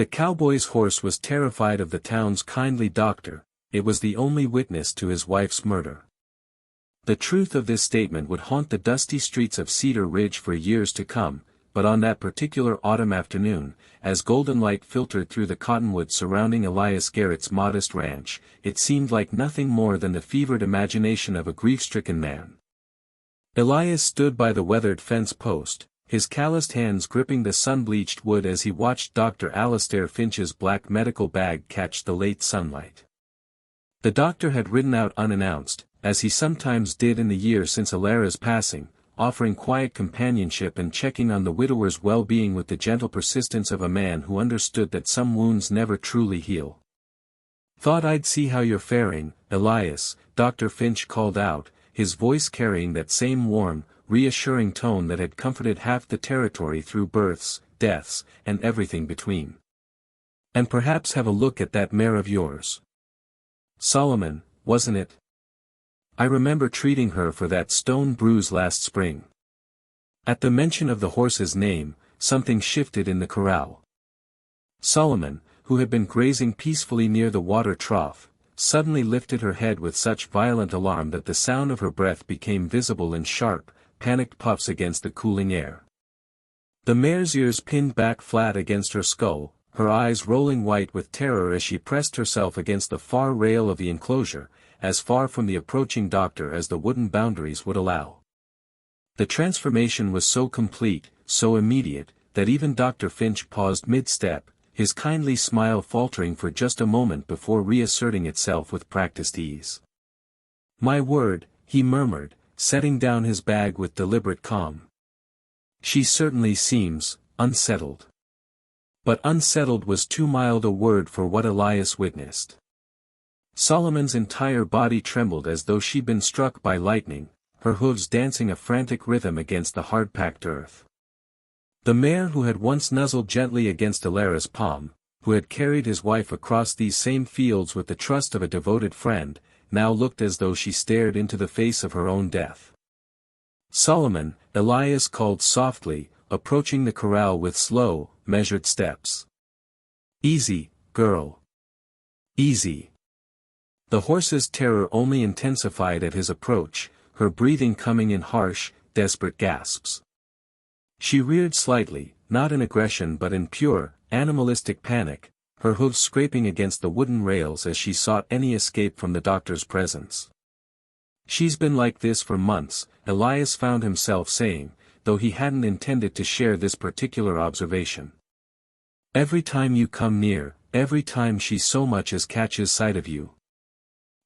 The cowboy's horse was terrified of the town's kindly doctor. It was the only witness to his wife's murder. The truth of this statement would haunt the dusty streets of Cedar Ridge for years to come, but on that particular autumn afternoon, as golden light filtered through the cottonwoods surrounding Elias Garrett's modest ranch, it seemed like nothing more than the fevered imagination of a grief-stricken man. Elias stood by the weathered fence post, his calloused hands gripping the sun-bleached wood as he watched Dr. Alastair Finch's black medical bag catch the late sunlight. The doctor had ridden out unannounced, as he sometimes did in the year since Alara's passing, offering quiet companionship and checking on the widower's well-being with the gentle persistence of a man who understood that some wounds never truly heal. "Thought I'd see how you're faring, Elias," Dr. Finch called out, his voice carrying that same warm, reassuring tone that had comforted half the territory through births, deaths, and everything between. "And perhaps have a look at that mare of yours. Solomon, wasn't it? I remember treating her for that stone bruise last spring." At the mention of the horse's name, something shifted in the corral. Solomon, who had been grazing peacefully near the water trough, suddenly lifted her head with such violent alarm that the sound of her breath became visible in sharp, panicked puffs against the cooling air. The mare's ears pinned back flat against her skull, her eyes rolling white with terror as she pressed herself against the far rail of the enclosure, as far from the approaching doctor as the wooden boundaries would allow. The transformation was so complete, so immediate, that even Dr. Finch paused mid-step, his kindly smile faltering for just a moment before reasserting itself with practiced ease. "My word," he murmured, setting down his bag with deliberate calm. "She certainly seems unsettled." But unsettled was too mild a word for what Elias witnessed. Solomon's entire body trembled as though she'd been struck by lightning, her hooves dancing a frantic rhythm against the hard-packed earth. The mare who had once nuzzled gently against Alara's palm, who had carried his wife across these same fields with the trust of a devoted friend, now looked as though she stared into the face of her own death. "Solomon," Elias called softly, approaching the corral with slow, measured steps. "Easy, girl. Easy." The horse's terror only intensified at his approach, her breathing coming in harsh, desperate gasps. She reared slightly, not in aggression but in pure, animalistic panic, her hooves scraping against the wooden rails as she sought any escape from the doctor's presence. "She's been like this for months," Elias found himself saying, though he hadn't intended to share this particular observation. "Every time you come near, every time she so much as catches sight of you."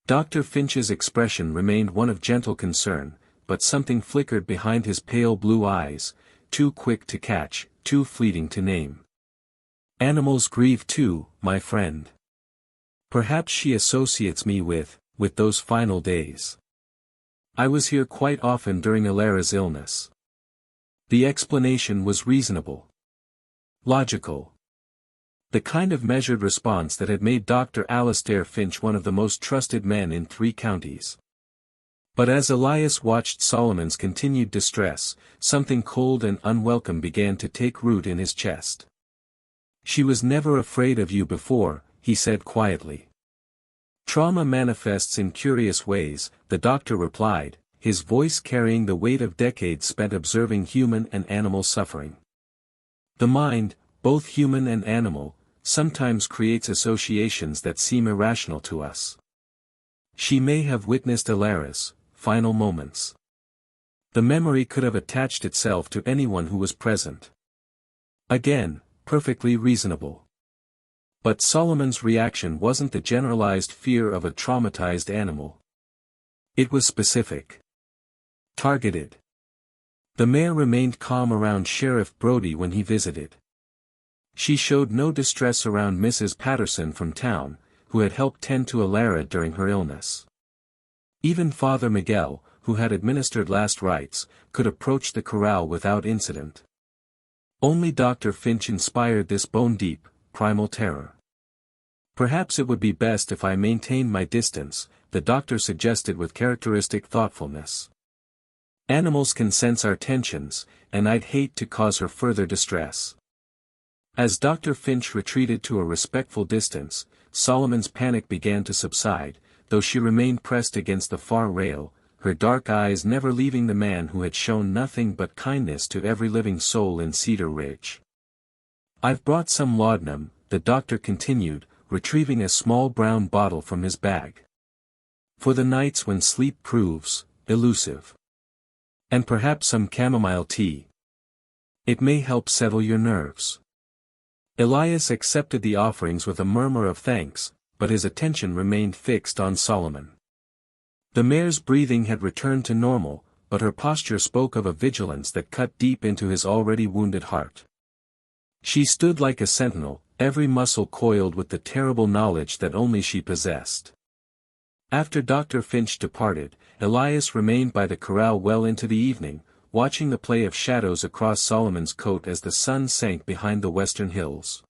Dr. Finch's expression remained one of gentle concern, but something flickered behind his pale blue eyes, too quick to catch, too fleeting to name. "Animals grieve too, my friend. Perhaps she associates me with those final days. I was here quite often during Alara's illness." The explanation was reasonable. Logical. The kind of measured response that had made Dr. Alastair Finch one of the most trusted men in 3 counties. But as Elias watched Solomon's continued distress, something cold and unwelcome began to take root in his chest. "She was never afraid of you before," he said quietly. "Trauma manifests in curious ways," the doctor replied, his voice carrying the weight of decades spent observing human and animal suffering. "The mind, both human and animal, sometimes creates associations that seem irrational to us. She may have witnessed Alara's final moments. The memory could have attached itself to anyone who was present. Again, perfectly reasonable. But Solomon's reaction wasn't the generalized fear of a traumatized animal. It was specific. Targeted. The mare remained calm around Sheriff Brody when he visited. She showed no distress around Mrs. Patterson from town, who had helped tend to Alara during her illness. Even Father Miguel, who had administered last rites, could approach the corral without incident. Only Dr. Finch inspired this bone-deep, primal terror. "Perhaps it would be best if I maintained my distance," the doctor suggested with characteristic thoughtfulness. "Animals can sense our tensions, and I'd hate to cause her further distress." As Dr. Finch retreated to a respectful distance, Solomon's panic began to subside, though she remained pressed against the far rail, her dark eyes never leaving the man who had shown nothing but kindness to every living soul in Cedar Ridge. "I've brought some laudanum," the doctor continued, retrieving a small brown bottle from his bag. "For the nights when sleep proves elusive. And perhaps some chamomile tea. It may help settle your nerves." Elias accepted the offerings with a murmur of thanks, but his attention remained fixed on Solomon. The mare's breathing had returned to normal, but her posture spoke of a vigilance that cut deep into his already wounded heart. She stood like a sentinel, every muscle coiled with the terrible knowledge that only she possessed. After Dr. Finch departed, Elias remained by the corral well into the evening, watching the play of shadows across Solomon's coat as the sun sank behind the western hills.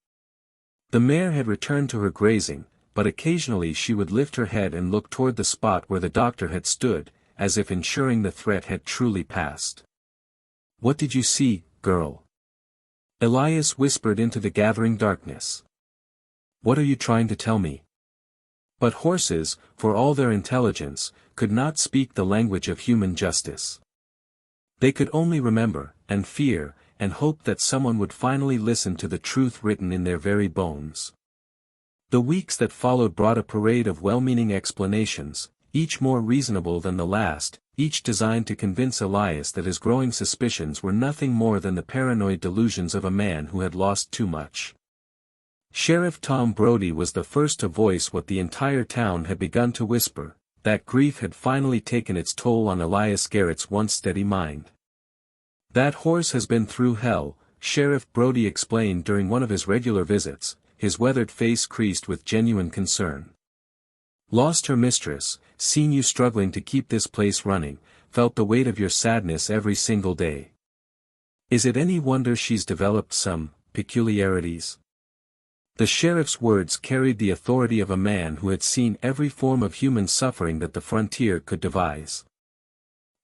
The mare had returned to her grazing, but occasionally she would lift her head and look toward the spot where the doctor had stood, as if ensuring the threat had truly passed. "What did you see, girl?" Elias whispered into the gathering darkness. "What are you trying to tell me?" But horses, for all their intelligence, could not speak the language of human justice. They could only remember, and fear, and hope that someone would finally listen to the truth written in their very bones. The weeks that followed brought a parade of well-meaning explanations, each more reasonable than the last, each designed to convince Elias that his growing suspicions were nothing more than the paranoid delusions of a man who had lost too much. Sheriff Tom Brody was the first to voice what the entire town had begun to whisper, that grief had finally taken its toll on Elias Garrett's once steady mind. "That horse has been through hell," Sheriff Brody explained during one of his regular visits, his weathered face creased with genuine concern. "Lost her mistress, seen you struggling to keep this place running, felt the weight of your sadness every single day. Is it any wonder she's developed some peculiarities?" The sheriff's words carried the authority of a man who had seen every form of human suffering that the frontier could devise.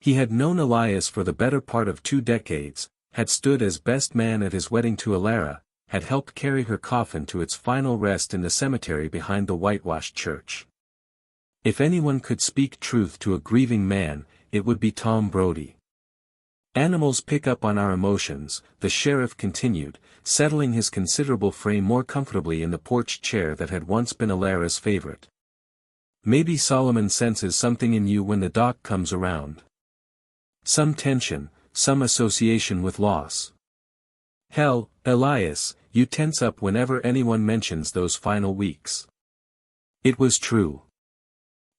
He had known Elias for the better part of 2 decades, had stood as best man at his wedding to Alara, had helped carry her coffin to its final rest in the cemetery behind the whitewashed church. If anyone could speak truth to a grieving man, it would be Tom Brody. "Animals pick up on our emotions," the sheriff continued, settling his considerable frame more comfortably in the porch chair that had once been Alara's favorite. "Maybe Solomon senses something in you when the doc comes around. Some tension, some association with loss. Hell, Elias, you tense up whenever anyone mentions those final weeks." It was true.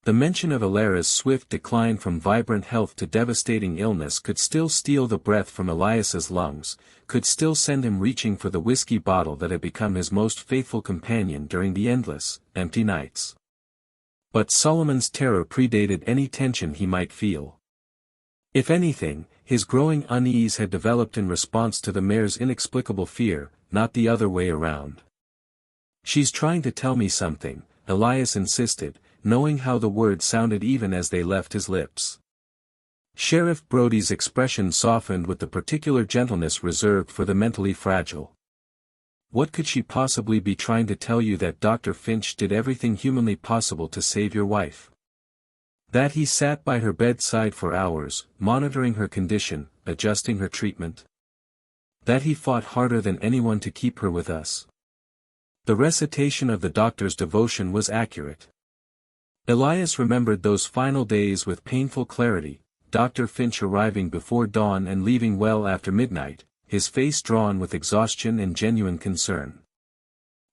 The mention of Alara's swift decline from vibrant health to devastating illness could still steal the breath from Elias's lungs, could still send him reaching for the whiskey bottle that had become his most faithful companion during the endless, empty nights. But Solomon's terror predated any tension he might feel. If anything, his growing unease had developed in response to the mare's inexplicable fear, not the other way around. "She's trying to tell me something," Elias insisted, knowing how the words sounded even as they left his lips. Sheriff Brody's expression softened with the particular gentleness reserved for the mentally fragile. "What could she possibly be trying to tell you? That Dr. Finch did everything humanly possible to save your wife? That he sat by her bedside for hours, monitoring her condition, adjusting her treatment? That he fought harder than anyone to keep her with us?" The recitation of the doctor's devotion was accurate. Elias remembered those final days with painful clarity, Dr. Finch arriving before dawn and leaving well after midnight, his face drawn with exhaustion and genuine concern.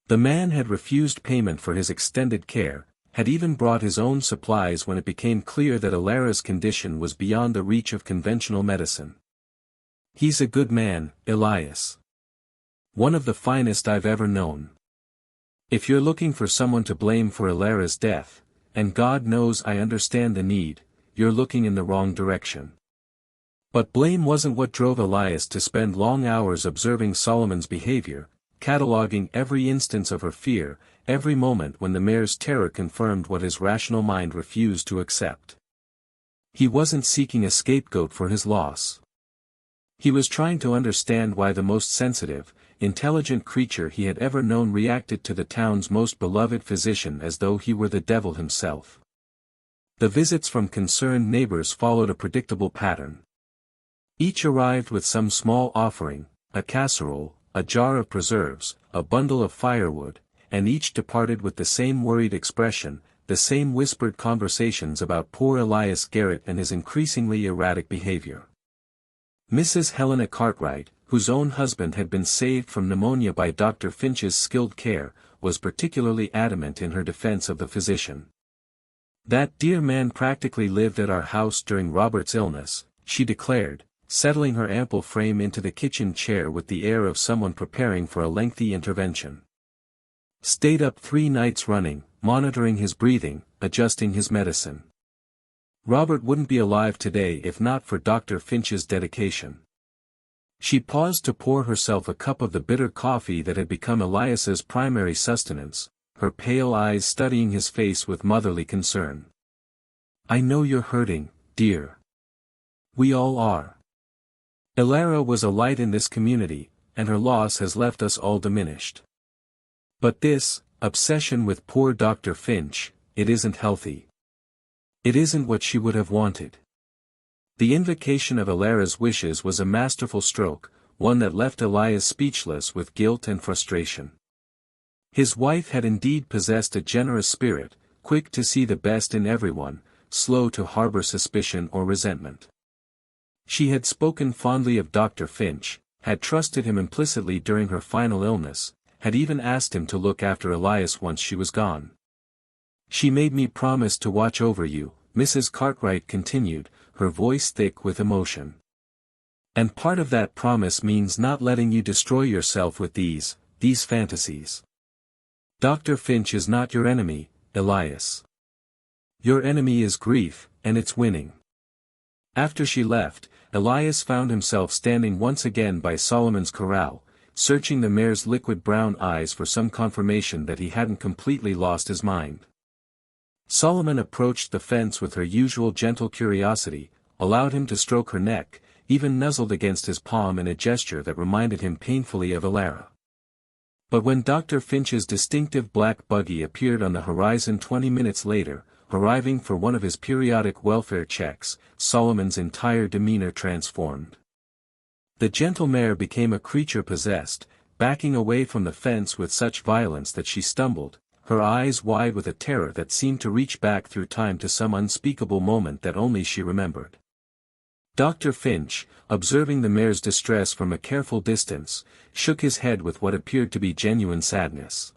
The man had refused payment for his extended care, had even brought his own supplies when it became clear that Alara's condition was beyond the reach of conventional medicine. "He's a good man, Elias. One of the finest I've ever known. If you're looking for someone to blame for Alara's death, and God knows I understand the need, you're looking in the wrong direction." But blame wasn't what drove Elias to spend long hours observing Solomon's behavior, cataloging every instance of her fear, every moment when the mare's terror confirmed what his rational mind refused to accept. He wasn't seeking a scapegoat for his loss. He was trying to understand why the most sensitive, intelligent creature he had ever known reacted to the town's most beloved physician as though he were the devil himself. The visits from concerned neighbors followed a predictable pattern. Each arrived with some small offering, a casserole, a jar of preserves, a bundle of firewood, and each departed with the same worried expression, the same whispered conversations about poor Elias Garrett and his increasingly erratic behavior. Mrs. Helena Cartwright, whose own husband had been saved from pneumonia by Dr. Finch's skilled care, was particularly adamant in her defense of the physician. "That dear man practically lived at our house during Robert's illness," she declared, settling her ample frame into the kitchen chair with the air of someone preparing for a lengthy intervention. "Stayed up 3 nights running, monitoring his breathing, adjusting his medicine. Robert wouldn't be alive today if not for Dr. Finch's dedication." She paused to pour herself a cup of the bitter coffee that had become Elias's primary sustenance, her pale eyes studying his face with motherly concern. "I know you're hurting, dear. We all are. Elara was a light in this community, and her loss has left us all diminished. But this obsession with poor Dr. Finch, it isn't healthy. It isn't what she would have wanted." The invocation of Elara's wishes was a masterful stroke, one that left Elias speechless with guilt and frustration. His wife had indeed possessed a generous spirit, quick to see the best in everyone, slow to harbor suspicion or resentment. She had spoken fondly of Dr. Finch, had trusted him implicitly during her final illness, had even asked him to look after Elias once she was gone. "She made me promise to watch over you," Mrs. Cartwright continued, her voice thick with emotion. "And part of that promise means not letting you destroy yourself with these fantasies. Dr. Finch is not your enemy, Elias. Your enemy is grief, and it's winning." After she left, Elias found himself standing once again by Solomon's corral, searching the mare's liquid brown eyes for some confirmation that he hadn't completely lost his mind. Solomon approached the fence with her usual gentle curiosity, allowed him to stroke her neck, even nuzzled against his palm in a gesture that reminded him painfully of Elara. But when Dr. Finch's distinctive black buggy appeared on the horizon 20 minutes later, arriving for one of his periodic welfare checks, Solomon's entire demeanor transformed. The gentle mare became a creature possessed, backing away from the fence with such violence that she stumbled, her eyes wide with a terror that seemed to reach back through time to some unspeakable moment that only she remembered. Dr. Finch, observing the mare's distress from a careful distance, shook his head with what appeared to be genuine sadness.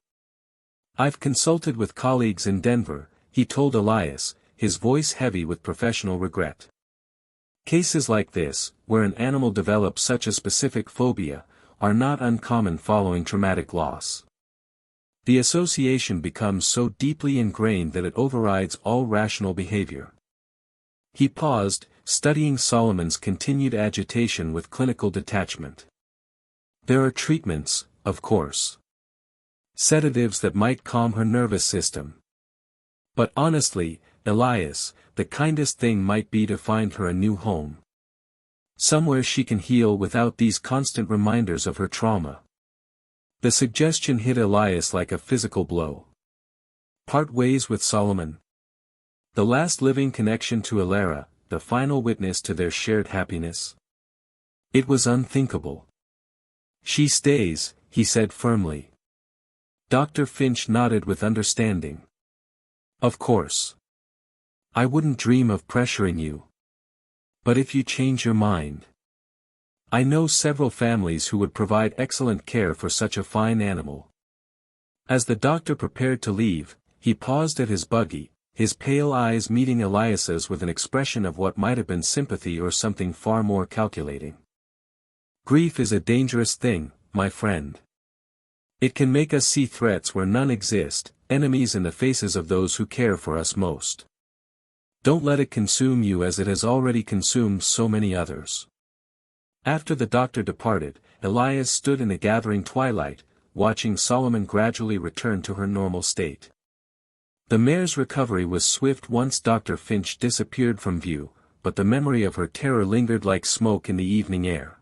"I've consulted with colleagues in Denver," he told Elias, his voice heavy with professional regret. "Cases like this, where an animal develops such a specific phobia, are not uncommon following traumatic loss. The association becomes so deeply ingrained that it overrides all rational behavior." He paused, studying Solomon's continued agitation with clinical detachment. "There are treatments, of course. Sedatives that might calm her nervous system. But honestly, Elias, the kindest thing might be to find her a new home. Somewhere she can heal without these constant reminders of her trauma." The suggestion hit Elias like a physical blow. Part ways with Solomon? The last living connection to Elara, the final witness to their shared happiness? It was unthinkable. "She stays," he said firmly. Dr. Finch nodded with understanding. "Of course. I wouldn't dream of pressuring you. But if you change your mind. I know several families who would provide excellent care for such a fine animal." As the doctor prepared to leave, he paused at his buggy, his pale eyes meeting Elias's with an expression of what might have been sympathy or something far more calculating. "Grief is a dangerous thing, my friend. It can make us see threats where none exist, enemies in the faces of those who care for us most. Don't let it consume you as it has already consumed so many others." After the doctor departed, Elias stood in the gathering twilight, watching Solomon gradually return to her normal state. The mare's recovery was swift once Dr. Finch disappeared from view, but the memory of her terror lingered like smoke in the evening air.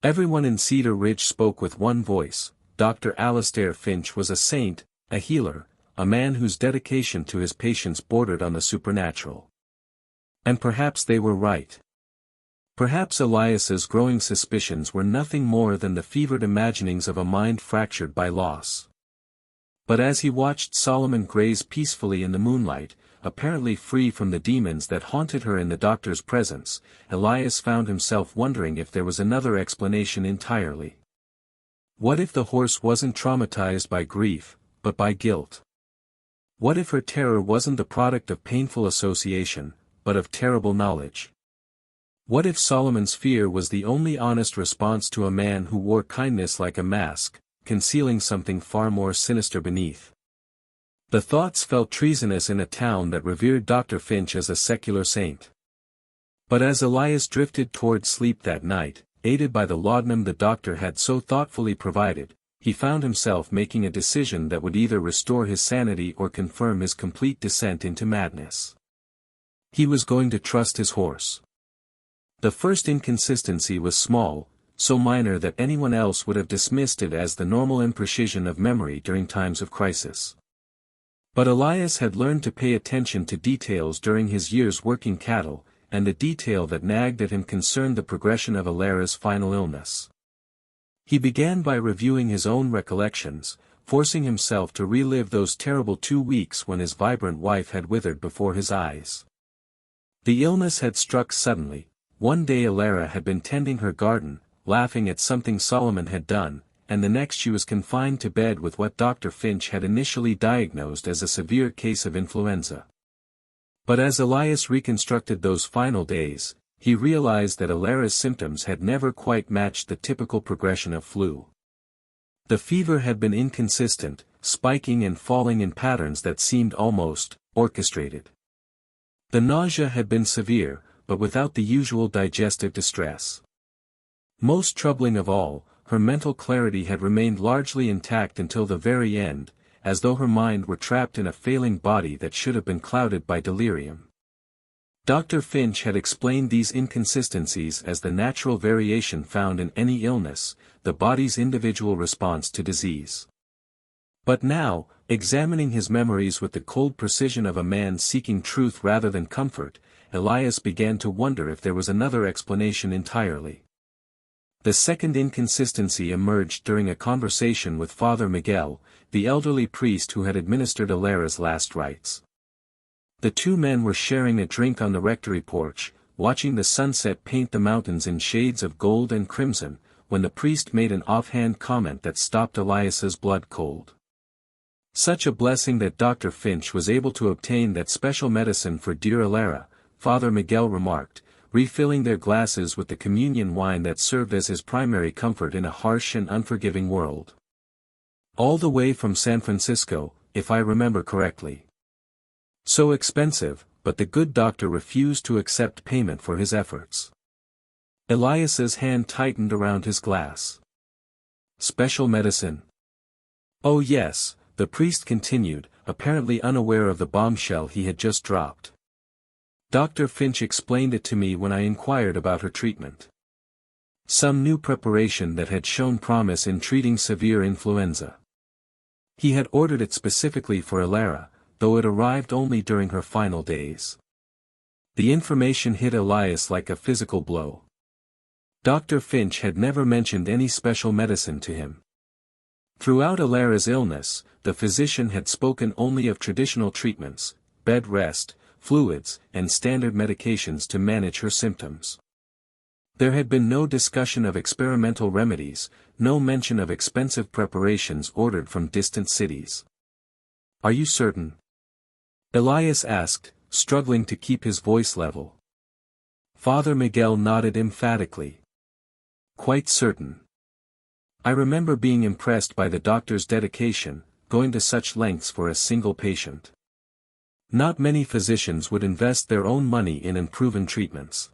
Everyone in Cedar Ridge spoke with one voice. Dr. Alastair Finch was a saint, a healer, a man whose dedication to his patients bordered on the supernatural. And perhaps they were right. Perhaps Elias's growing suspicions were nothing more than the fevered imaginings of a mind fractured by loss. But as he watched Solomon graze peacefully in the moonlight, apparently free from the demons that haunted her in the doctor's presence, Elias found himself wondering if there was another explanation entirely. What if the horse wasn't traumatized by grief, but by guilt? What if her terror wasn't the product of painful association, but of terrible knowledge? What if Solomon's fear was the only honest response to a man who wore kindness like a mask, concealing something far more sinister beneath? The thoughts felt treasonous in a town that revered Dr. Finch as a secular saint. But as Elias drifted toward sleep that night, aided by the laudanum the doctor had so thoughtfully provided, he found himself making a decision that would either restore his sanity or confirm his complete descent into madness. He was going to trust his horse. The first inconsistency was small, so minor that anyone else would have dismissed it as the normal imprecision of memory during times of crisis. But Elias had learned to pay attention to details during his years working cattle, and the detail that nagged at him concerned the progression of Alara's final illness. He began by reviewing his own recollections, forcing himself to relive those terrible 2 weeks when his vibrant wife had withered before his eyes. The illness had struck suddenly. One day Alara had been tending her garden, laughing at something Solomon had done, and the next she was confined to bed with what Dr. Finch had initially diagnosed as a severe case of influenza. But as Elias reconstructed those final days, he realized that Alara's symptoms had never quite matched the typical progression of flu. The fever had been inconsistent, spiking and falling in patterns that seemed almost orchestrated. The nausea had been severe, but without the usual digestive distress. Most troubling of all, her mental clarity had remained largely intact until the very end, as though her mind were trapped in a failing body that should have been clouded by delirium. Dr. Finch had explained these inconsistencies as the natural variation found in any illness, the body's individual response to disease. But now, examining his memories with the cold precision of a man seeking truth rather than comfort, Elias began to wonder if there was another explanation entirely. The second inconsistency emerged during a conversation with Father Miguel, the elderly priest who had administered Alara's last rites. The two men were sharing a drink on the rectory porch, watching the sunset paint the mountains in shades of gold and crimson, when the priest made an offhand comment that stopped Elias's blood cold. Such a blessing that Dr. Finch was able to obtain that special medicine for dear Alara, Father Miguel remarked, refilling their glasses with the communion wine that served as his primary comfort in a harsh and unforgiving world. All the way from San Francisco, if I remember correctly. So expensive, but the good doctor refused to accept payment for his efforts. Elias's hand tightened around his glass. Special medicine? Oh yes, the priest continued, apparently unaware of the bombshell he had just dropped. Dr. Finch explained it to me when I inquired about her treatment. Some new preparation that had shown promise in treating severe influenza. He had ordered it specifically for Alara, though it arrived only during her final days. The information hit Elias like a physical blow. Dr. Finch had never mentioned any special medicine to him. Throughout Alara's illness, the physician had spoken only of traditional treatments, bed rest, fluids, and standard medications to manage her symptoms. There had been no discussion of experimental remedies, no mention of expensive preparations ordered from distant cities. Are you certain? Elias asked, struggling to keep his voice level. Father Miguel nodded emphatically. Quite certain. I remember being impressed by the doctor's dedication, going to such lengths for a single patient. Not many physicians would invest their own money in unproven treatments.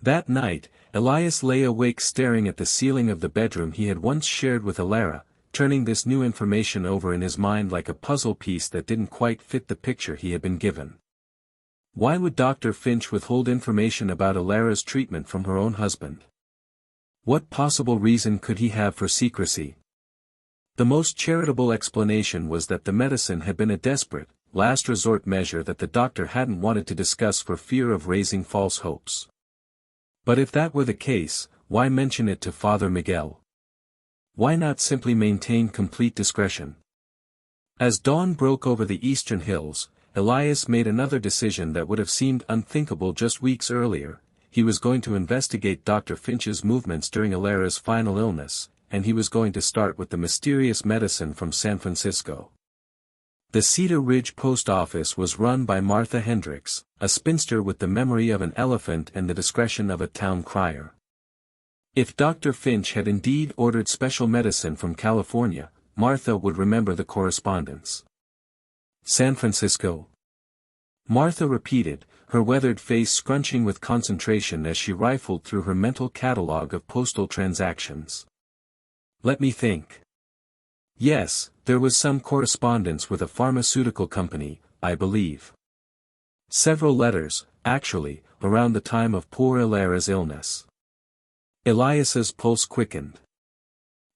That night, Elias lay awake staring at the ceiling of the bedroom he had once shared with Alara, turning this new information over in his mind like a puzzle piece that didn't quite fit the picture he had been given. Why would Dr. Finch withhold information about Alara's treatment from her own husband? What possible reason could he have for secrecy? The most charitable explanation was that the medicine had been a desperate, last resort measure that the doctor hadn't wanted to discuss for fear of raising false hopes. But if that were the case, why mention it to Father Miguel? Why not simply maintain complete discretion? As dawn broke over the eastern hills, Elias made another decision that would have seemed unthinkable just weeks earlier. He was going to investigate Dr. Finch's movements during Alara's final illness, and he was going to start with the mysterious medicine from San Francisco. The Cedar Ridge post office was run by Martha Hendricks, a spinster with the memory of an elephant and the discretion of a town crier. If Dr. Finch had indeed ordered special medicine from California, Martha would remember the correspondence. San Francisco. Martha repeated, her weathered face scrunching with concentration as she rifled through her mental catalogue of postal transactions. Let me think. Yes, there was some correspondence with a pharmaceutical company, I believe. Several letters, actually, around the time of poor Alara's illness. Elias's pulse quickened.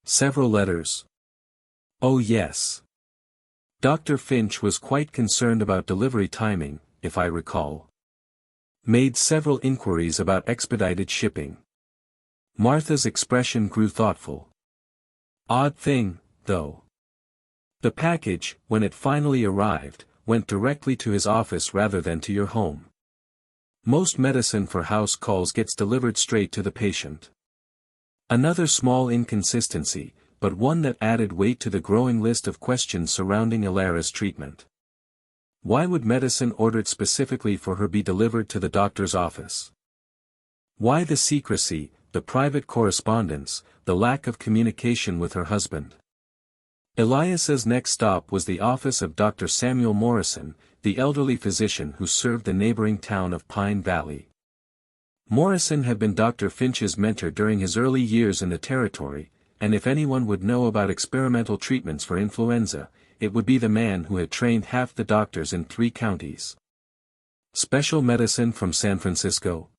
Several letters. Oh yes. Dr. Finch was quite concerned about delivery timing, if I recall. Made several inquiries about expedited shipping. Martha's expression grew thoughtful. Odd thing, though. The package, when it finally arrived, went directly to his office rather than to your home. Most medicine for house calls gets delivered straight to the patient. Another small inconsistency, but one that added weight to the growing list of questions surrounding Alara's treatment. Why would medicine ordered specifically for her be delivered to the doctor's office? Why the secrecy, the private correspondence, the lack of communication with her husband? Elias's next stop was the office of Dr. Samuel Morrison, the elderly physician who served the neighboring town of Pine Valley. Morrison had been Dr. Finch's mentor during his early years in the territory, and if anyone would know about experimental treatments for influenza, it would be the man who had trained half the doctors in 3 counties. Special medicine from San Francisco?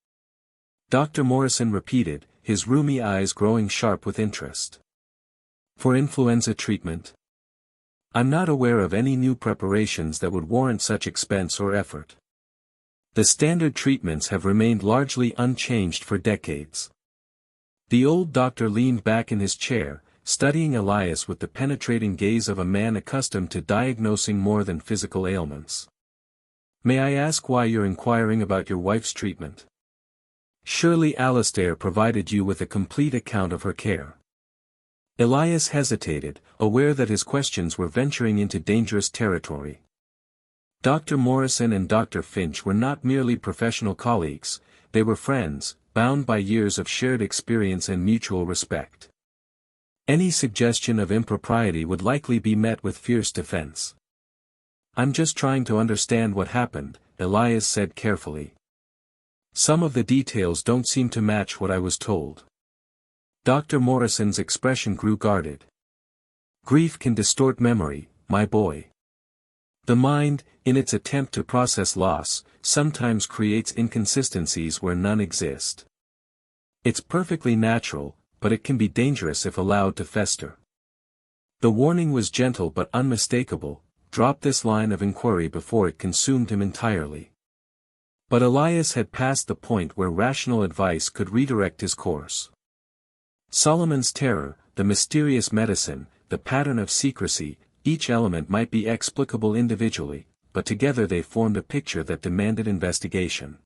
Dr. Morrison repeated, his rheumy eyes growing sharp with interest. For influenza treatment? I'm not aware of any new preparations that would warrant such expense or effort. The standard treatments have remained largely unchanged for decades. The old doctor leaned back in his chair, studying Elias with the penetrating gaze of a man accustomed to diagnosing more than physical ailments. May I ask why you're inquiring about your wife's treatment? Surely Alastair provided you with a complete account of her care. Elias hesitated, aware that his questions were venturing into dangerous territory. Dr. Morrison and Dr. Finch were not merely professional colleagues, they were friends, bound by years of shared experience and mutual respect. Any suggestion of impropriety would likely be met with fierce defense. I'm just trying to understand what happened, Elias said carefully. Some of the details don't seem to match what I was told. Dr. Morrison's expression grew guarded. Grief can distort memory, my boy. The mind, in its attempt to process loss, sometimes creates inconsistencies where none exist. It's perfectly natural, but it can be dangerous if allowed to fester. The warning was gentle but unmistakable, drop this line of inquiry before it consumed him entirely. But Elias had passed the point where rational advice could redirect his course. Solomon's terror, the mysterious medicine, the pattern of secrecy, each element might be explicable individually, but together they formed a picture that demanded investigation.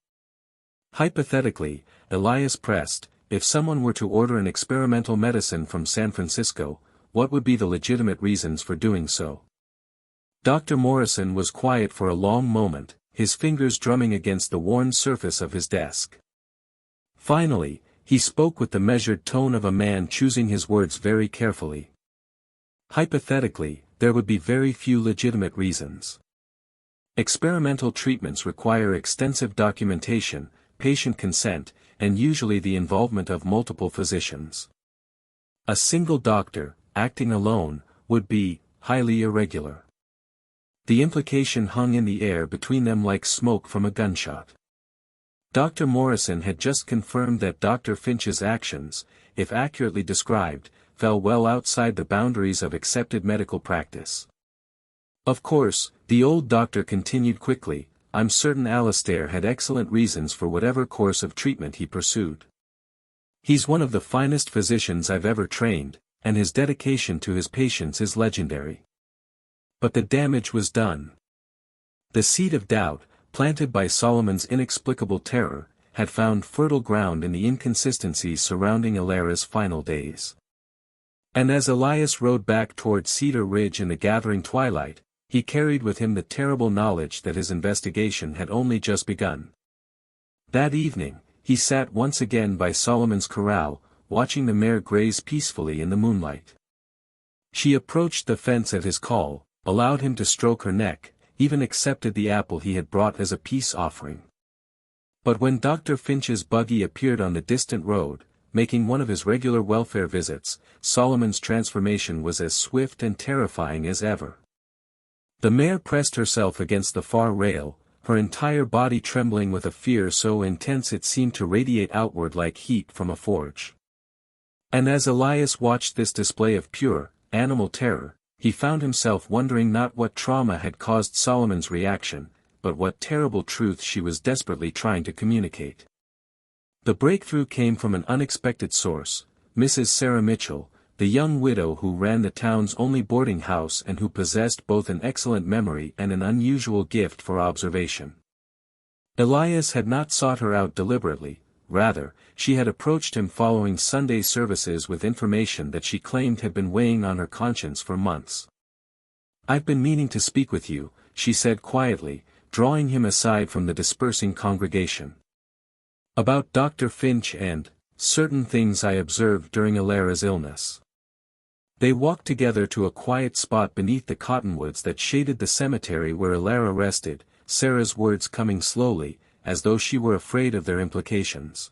Hypothetically, Elias pressed, if someone were to order an experimental medicine from San Francisco, what would be the legitimate reasons for doing so? Dr. Morrison was quiet for a long moment, his fingers drumming against the worn surface of his desk. Finally, he spoke with the measured tone of a man choosing his words very carefully. Hypothetically, there would be very few legitimate reasons. Experimental treatments require extensive documentation, patient consent, and usually the involvement of multiple physicians. A single doctor, acting alone, would be highly irregular. The implication hung in the air between them like smoke from a gunshot. Dr. Morrison had just confirmed that Dr. Finch's actions, if accurately described, fell well outside the boundaries of accepted medical practice. Of course, the old doctor continued quickly, I'm certain Alistair had excellent reasons for whatever course of treatment he pursued. He's one of the finest physicians I've ever trained, and his dedication to his patients is legendary. But the damage was done. The seed of doubt, planted by Solomon's inexplicable terror, had found fertile ground in the inconsistencies surrounding Ilara's final days. And as Elias rode back toward Cedar Ridge in the gathering twilight, he carried with him the terrible knowledge that his investigation had only just begun. That evening, he sat once again by Solomon's corral, watching the mare graze peacefully in the moonlight. She approached the fence at his call, allowed him to stroke her neck, even accepted the apple he had brought as a peace offering. But when Dr. Finch's buggy appeared on the distant road, making one of his regular welfare visits, Solomon's transformation was as swift and terrifying as ever. The mare pressed herself against the far rail, her entire body trembling with a fear so intense it seemed to radiate outward like heat from a forge. And as Elias watched this display of pure, animal terror, he found himself wondering not what trauma had caused Solomon's reaction, but what terrible truth she was desperately trying to communicate. The breakthrough came from an unexpected source, Mrs. Sarah Mitchell, the young widow who ran the town's only boarding house and who possessed both an excellent memory and an unusual gift for observation. Elias had not sought her out deliberately, rather, she had approached him following Sunday services with information that she claimed had been weighing on her conscience for months. "I've been meaning to speak with you," she said quietly, drawing him aside from the dispersing congregation. "About Dr. Finch and certain things I observed during Ilara's illness." They walked together to a quiet spot beneath the cottonwoods that shaded the cemetery where Ilara rested, Sarah's words coming slowly, as though she were afraid of their implications.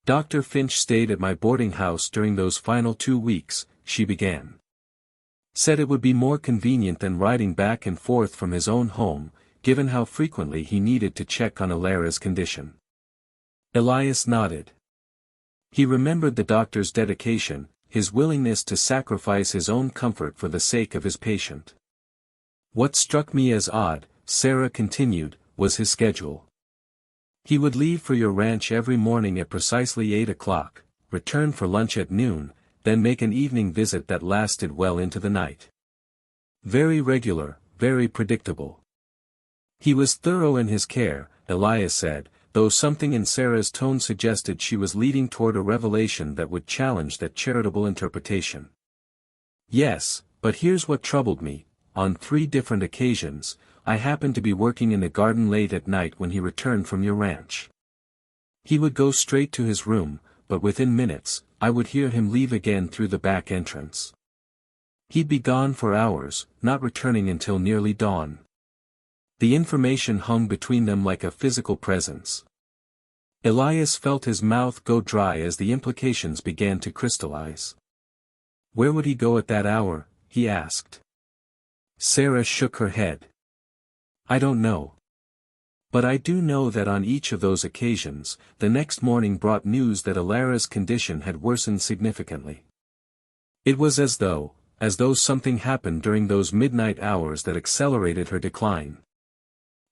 "Dr. Finch stayed at my boarding house during those final 2 weeks," she began. "Said it would be more convenient than riding back and forth from his own home, given how frequently he needed to check on Ilara's condition." Elias nodded. He remembered the doctor's dedication, his willingness to sacrifice his own comfort for the sake of his patient. "What struck me as odd," Sarah continued, "was his schedule. He would leave for your ranch every morning at precisely 8 o'clock, return for lunch at noon, then make an evening visit that lasted well into the night. Very regular, very predictable. He was thorough in his care," Elias said, though something in Sarah's tone suggested she was leading toward a revelation that would challenge that charitable interpretation. "Yes, but here's what troubled me. On 3 different occasions, I happened to be working in the garden late at night when he returned from your ranch. He would go straight to his room, but within minutes, I would hear him leave again through the back entrance. He'd be gone for hours, not returning until nearly dawn." The information hung between them like a physical presence. Elias felt his mouth go dry as the implications began to crystallize. "Where would he go at that hour?" he asked. Sarah shook her head. "I don't know. But I do know that on each of those occasions, the next morning brought news that Ilara's condition had worsened significantly. It was as though something happened during those midnight hours that accelerated her decline.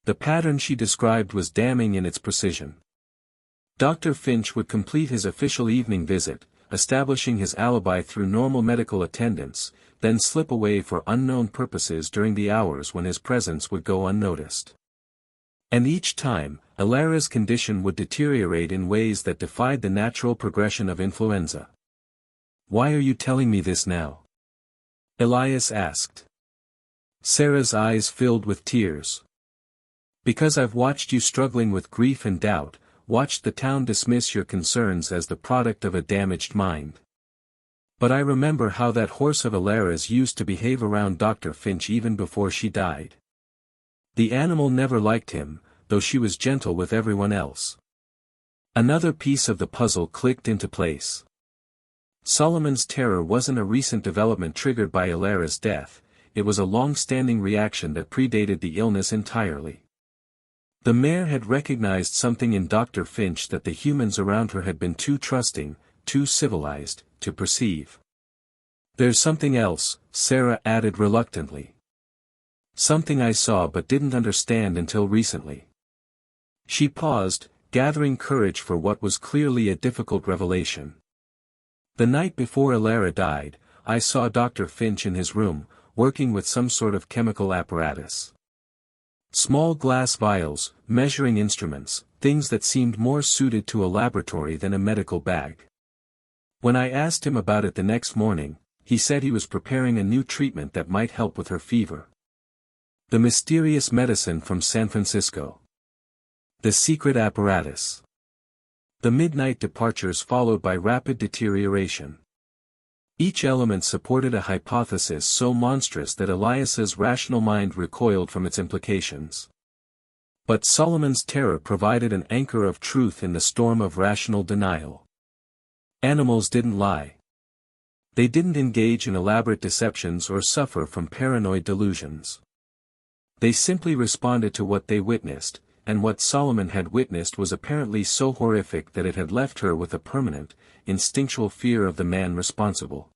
The pattern she described was damning in its precision. Dr. Finch would complete his official evening visit, establishing his alibi through normal medical attendance, then slip away for unknown purposes during the hours when his presence would go unnoticed. And each time, Ilara's condition would deteriorate in ways that defied the natural progression of influenza. "Why are you telling me this now?" Elias asked. Sarah's eyes filled with tears. "Because I've watched you struggling with grief and doubt, watched the town dismiss your concerns as the product of a damaged mind. But I remember how that horse of Ilara's used to behave around Dr. Finch even before she died. The animal never liked him, though she was gentle with everyone else." Another piece of the puzzle clicked into place. Solomon's terror wasn't a recent development triggered by Ilara's death, it was a long-standing reaction that predated the illness entirely. The mare had recognized something in Dr. Finch that the humans around her had been too trusting, too civilized, to perceive. There's something else, Sarah added reluctantly. Something I saw but didn't understand until recently. She paused, gathering courage for what was clearly a difficult revelation. The night before Elara died, I saw Dr. Finch in his room, working with some sort of chemical apparatus. Small glass vials, measuring instruments, things that seemed more suited to a laboratory than a medical bag. When I asked him about it the next morning, he said he was preparing a new treatment that might help with her fever. The mysterious medicine from San Francisco. The secret apparatus. The midnight departures followed by rapid deterioration. Each element supported a hypothesis so monstrous that Elias's rational mind recoiled from its implications. But Solomon's terror provided an anchor of truth in the storm of rational denial. Animals didn't lie. They didn't engage in elaborate deceptions or suffer from paranoid delusions. They simply responded to what they witnessed, and what Solomon had witnessed was apparently so horrific that it had left her with a permanent, instinctual fear of the man responsible.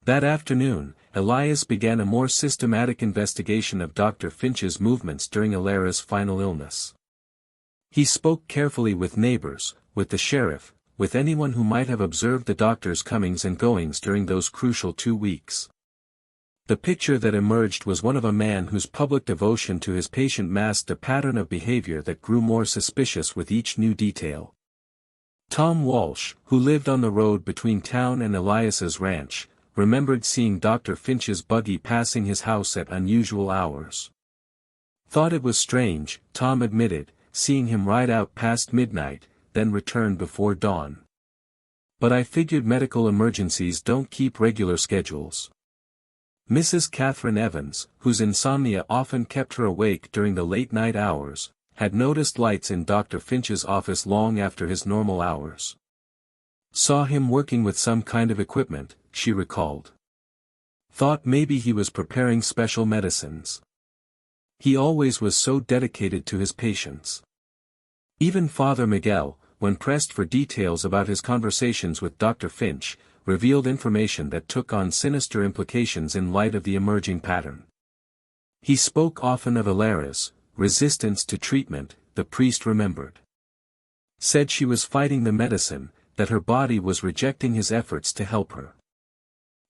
That afternoon, Elias began a more systematic investigation of Dr. Finch's movements during Elara's final illness. He spoke carefully with neighbors, with the sheriff, with anyone who might have observed the doctor's comings and goings during those crucial 2 weeks. The picture that emerged was one of a man whose public devotion to his patient masked a pattern of behavior that grew more suspicious with each new detail. Tom Walsh, who lived on the road between town and Elias's ranch, remembered seeing Dr. Finch's buggy passing his house at unusual hours. Thought it was strange, Tom admitted, seeing him ride out past midnight, then return before dawn. But I figured medical emergencies don't keep regular schedules. Mrs. Catherine Evans, whose insomnia often kept her awake during the late-night hours, had noticed lights in Dr. Finch's office long after his normal hours. Saw him working with some kind of equipment, she recalled. Thought maybe he was preparing special medicines. He always was so dedicated to his patients. Even Father Miguel, when pressed for details about his conversations with Dr. Finch, revealed information that took on sinister implications in light of the emerging pattern. He spoke often of Elara's resistance to treatment, the priest remembered. Said she was fighting the medicine, that her body was rejecting his efforts to help her.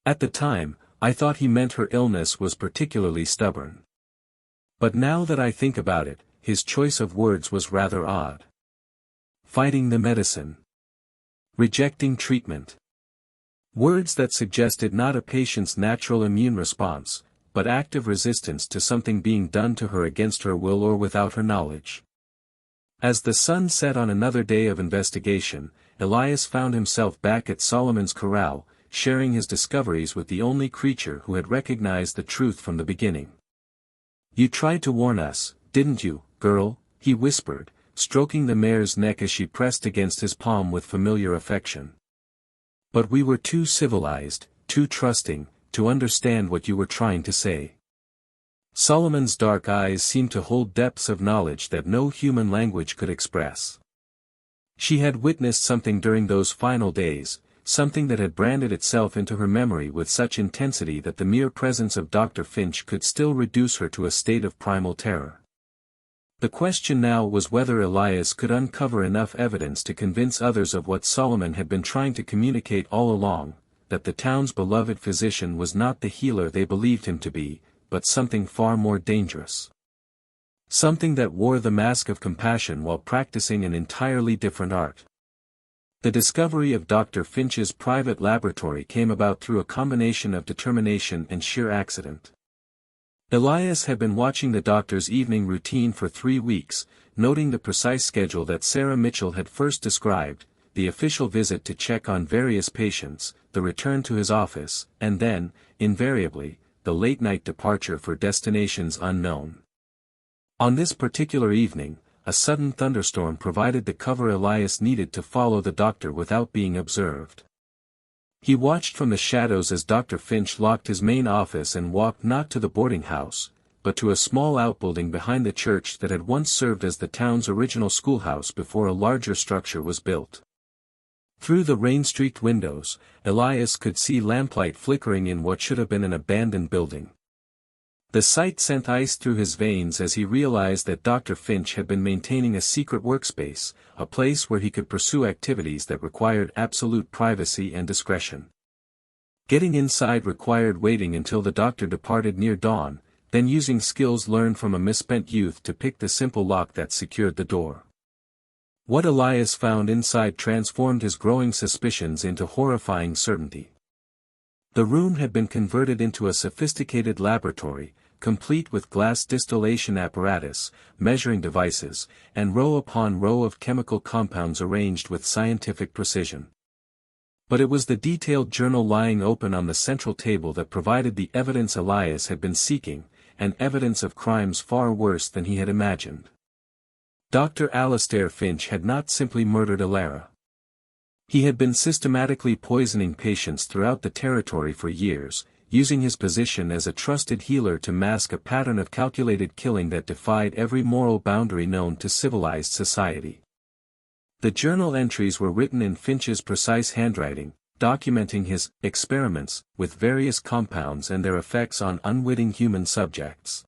At the time, I thought he meant her illness was particularly stubborn. But now that I think about it, his choice of words was rather odd. Fighting the medicine. Rejecting treatment. Words that suggested not a patient's natural immune response, but active resistance to something being done to her against her will or without her knowledge. As the sun set on another day of investigation, Elias found himself back at Solomon's corral, sharing his discoveries with the only creature who had recognized the truth from the beginning. "You tried to warn us, didn't you, girl?" he whispered, stroking the mare's neck as she pressed against his palm with familiar affection. "But we were too civilized, too trusting, to understand what you were trying to say." Solomon's dark eyes seemed to hold depths of knowledge that no human language could express. She had witnessed something during those final days, something that had branded itself into her memory with such intensity that the mere presence of Dr. Finch could still reduce her to a state of primal terror. The question now was whether Elias could uncover enough evidence to convince others of what Solomon had been trying to communicate all along, that the town's beloved physician was not the healer they believed him to be, but something far more dangerous. Something that wore the mask of compassion while practicing an entirely different art. The discovery of Dr. Finch's private laboratory came about through a combination of determination and sheer accident. Elias had been watching the doctor's evening routine for 3 weeks, noting the precise schedule that Sarah Mitchell had first described, the official visit to check on various patients, the return to his office, and then, invariably, the late-night departure for destinations unknown. On this particular evening, a sudden thunderstorm provided the cover Elias needed to follow the doctor without being observed. He watched from the shadows as Dr. Finch locked his main office and walked not to the boarding house, but to a small outbuilding behind the church that had once served as the town's original schoolhouse before a larger structure was built. Through the rain-streaked windows, Elias could see lamplight flickering in what should have been an abandoned building. The sight sent ice through his veins as he realized that Dr. Finch had been maintaining a secret workspace, a place where he could pursue activities that required absolute privacy and discretion. Getting inside required waiting until the doctor departed near dawn, then using skills learned from a misspent youth to pick the simple lock that secured the door. What Elias found inside transformed his growing suspicions into horrifying certainty. The room had been converted into a sophisticated laboratory, complete with glass distillation apparatus, measuring devices, and row upon row of chemical compounds arranged with scientific precision. But it was the detailed journal lying open on the central table that provided the evidence Elias had been seeking, and evidence of crimes far worse than he had imagined. Dr. Alastair Finch had not simply murdered Alara. He had been systematically poisoning patients throughout the territory for years, using his position as a trusted healer to mask a pattern of calculated killing that defied every moral boundary known to civilized society. The journal entries were written in Finch's precise handwriting, documenting his experiments with various compounds and their effects on unwitting human subjects.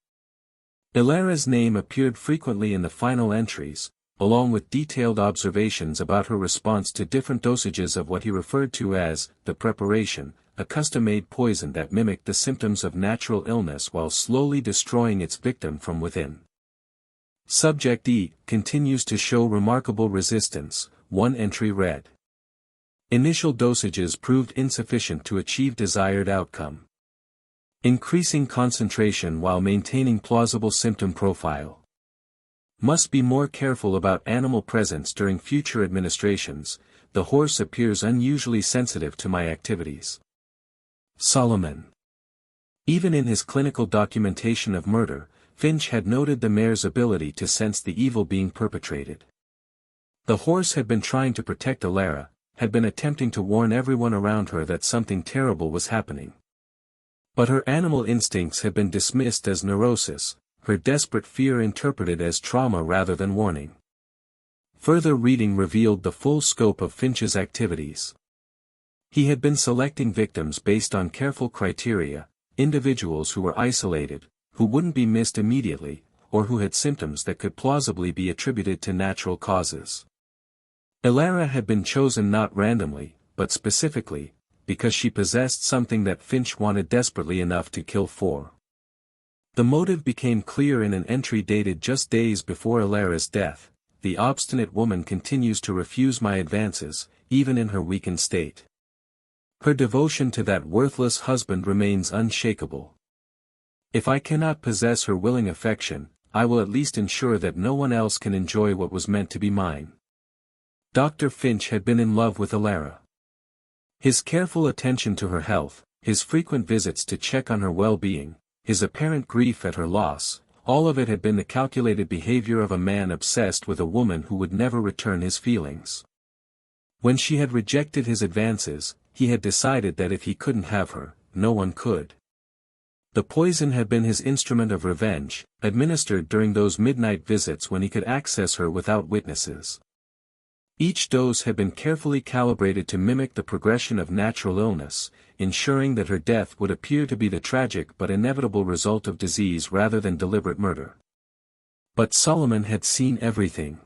Alara's name appeared frequently in the final entries, along with detailed observations about her response to different dosages of what he referred to as the preparation, a custom-made poison that mimicked the symptoms of natural illness while slowly destroying its victim from within. Subject E continues to show remarkable resistance, one entry read. Initial dosages proved insufficient to achieve desired outcome. Increasing concentration while maintaining plausible symptom profile. Must be more careful about animal presence during future administrations, the horse appears unusually sensitive to my activities. Solomon. Even in his clinical documentation of murder, Finch had noted the mare's ability to sense the evil being perpetrated. The horse had been trying to protect Alara, had been attempting to warn everyone around her that something terrible was happening. But her animal instincts had been dismissed as neurosis, her desperate fear interpreted as trauma rather than warning. Further reading revealed the full scope of Finch's activities. He had been selecting victims based on careful criteria, individuals who were isolated, who wouldn't be missed immediately, or who had symptoms that could plausibly be attributed to natural causes. Alara had been chosen not randomly, but specifically, because she possessed something that Finch wanted desperately enough to kill for. The motive became clear in an entry dated just days before Alara's death. The obstinate woman continues to refuse my advances, even in her weakened state. Her devotion to that worthless husband remains unshakable. If I cannot possess her willing affection, I will at least ensure that no one else can enjoy what was meant to be mine. Dr. Finch had been in love with Alara. His careful attention to her health, his frequent visits to check on her well-being, his apparent grief at her loss, all of it had been the calculated behavior of a man obsessed with a woman who would never return his feelings. When she had rejected his advances, he had decided that if he couldn't have her, no one could. The poison had been his instrument of revenge, administered during those midnight visits when he could access her without witnesses. Each dose had been carefully calibrated to mimic the progression of natural illness, ensuring that her death would appear to be the tragic but inevitable result of disease rather than deliberate murder. But Solomon had seen everything.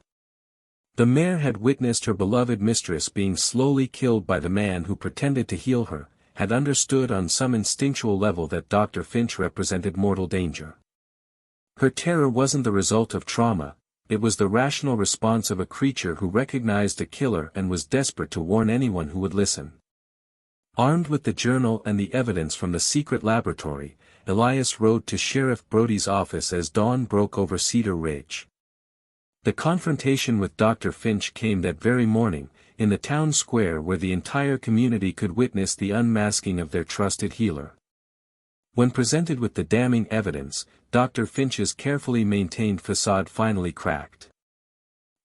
The mare had witnessed her beloved mistress being slowly killed by the man who pretended to heal her, had understood on some instinctual level that Dr. Finch represented mortal danger. Her terror wasn't the result of trauma, it was the rational response of a creature who recognized a killer and was desperate to warn anyone who would listen. Armed with the journal and the evidence from the secret laboratory, Elias rode to Sheriff Brody's office as dawn broke over Cedar Ridge. The confrontation with Dr. Finch came that very morning, in the town square where the entire community could witness the unmasking of their trusted healer. When presented with the damning evidence, Dr. Finch's carefully maintained facade finally cracked.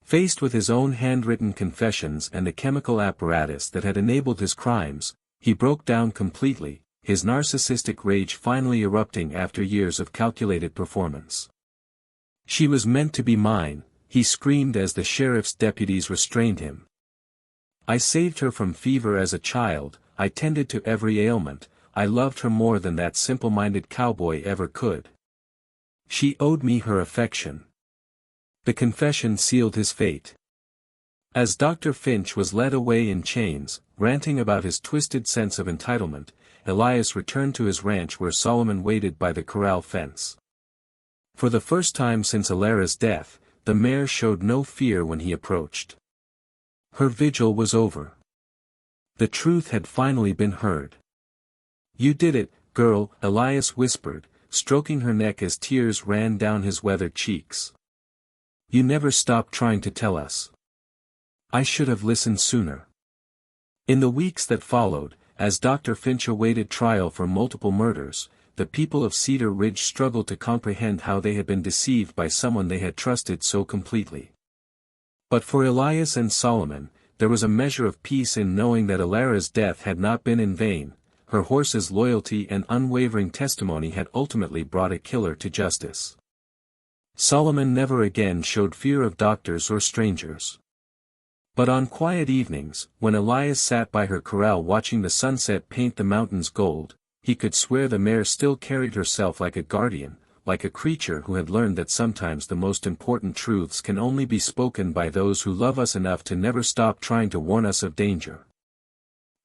Faced with his own handwritten confessions and the chemical apparatus that had enabled his crimes, he broke down completely, his narcissistic rage finally erupting after years of calculated performance. "She was meant to be mine," he screamed as the sheriff's deputies restrained him. I saved her from fever as a child, I tended to every ailment, I loved her more than that simple-minded cowboy ever could. She owed me her affection. The confession sealed his fate. As Dr. Finch was led away in chains, ranting about his twisted sense of entitlement, Elias returned to his ranch where Solomon waited by the corral fence. For the first time since Alara's death, the mare showed no fear when he approached. Her vigil was over. The truth had finally been heard. "You did it, girl," Elias whispered, stroking her neck as tears ran down his weathered cheeks. "You never stopped trying to tell us. I should have listened sooner." In the weeks that followed, as Dr. Finch awaited trial for multiple murders, the people of Cedar Ridge struggled to comprehend how they had been deceived by someone they had trusted so completely. But for Elias and Solomon, there was a measure of peace in knowing that Alara's death had not been in vain. Her horse's loyalty and unwavering testimony had ultimately brought a killer to justice. Solomon never again showed fear of doctors or strangers. But on quiet evenings, when Elias sat by her corral watching the sunset paint the mountains gold, he could swear the mare still carried herself like a guardian, like a creature who had learned that sometimes the most important truths can only be spoken by those who love us enough to never stop trying to warn us of danger.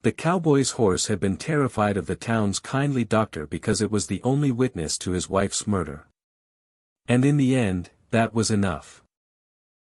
The cowboy's horse had been terrified of the town's kindly doctor because it was the only witness to his wife's murder. And in the end, that was enough.